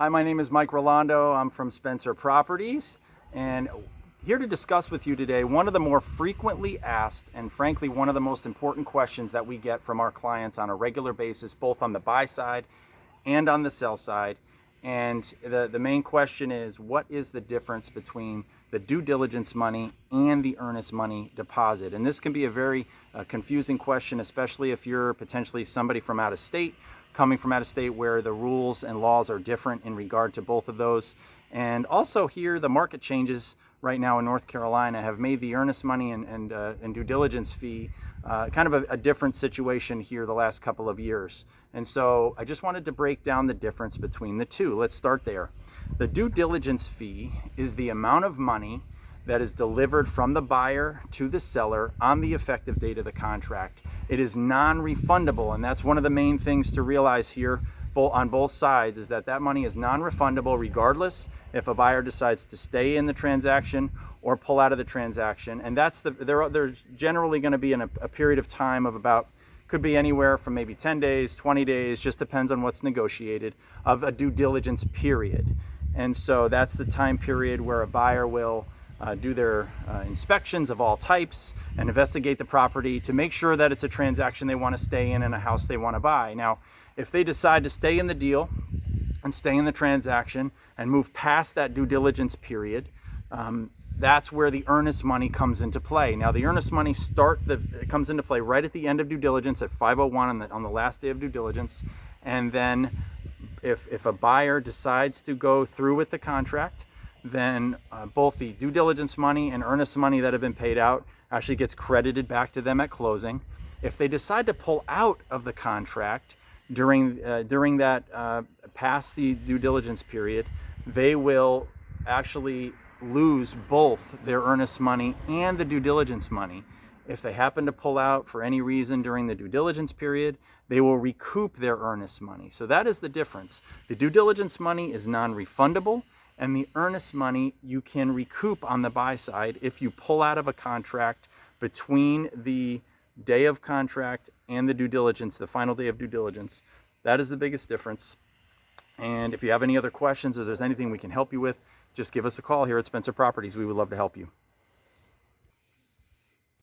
Hi, my name is Mike Rolando. I'm from Spencer Properties, and here to discuss with you today one of the more frequently asked and frankly one of the most important questions that we get from our clients on a regular basis, both on the buy side and on the sell side. And the main question is, what is the difference between the due diligence money and the earnest money deposit? And this can be a very confusing question, especially if you're potentially somebody from out of state, coming from out of state where the rules and laws are different in regard to both of those. And also here, the market changes right now in North Carolina have made the earnest money and due diligence fee kind of a different situation here the last couple of years. And so I just wanted to break down the difference between the two. Let's start there. The due diligence fee is the amount of money that is delivered from the buyer to the seller on the effective date of the contract. It is non-refundable, and that's one of the main things to realize here on both sides, is that money is non-refundable regardless if a buyer decides to stay in the transaction or pull out of the transaction. And that's they're generally going to be in a period of time of about, could be anywhere from maybe 10 days, 20 days, just depends on what's negotiated, of a due diligence period. And so that's the time period where a buyer will do their inspections of all types and investigate the property to make sure that it's a transaction they want to stay in and a house they want to buy. Now, if they decide to stay in the deal and stay in the transaction and move past that due diligence period, that's where the earnest money comes into play. Now, the earnest money it comes into play right at the end of due diligence at 5:01 on the last day of due diligence. And then if a buyer decides to go through with the contract, then both the due diligence money and earnest money that have been paid out actually gets credited back to them at closing. If they decide to pull out of the contract during that past the due diligence period, they will actually lose both their earnest money and the due diligence money. If they happen to pull out for any reason during the due diligence period, they will recoup their earnest money. So that is the difference. The due diligence money is non-refundable, and the earnest money you can recoup on the buy side if you pull out of a contract between the day of contract and the due diligence, the final day of due diligence. That is the biggest difference. And if you have any other questions or there's anything we can help you with, just give us a call here at Spencer Properties. We would love to help you.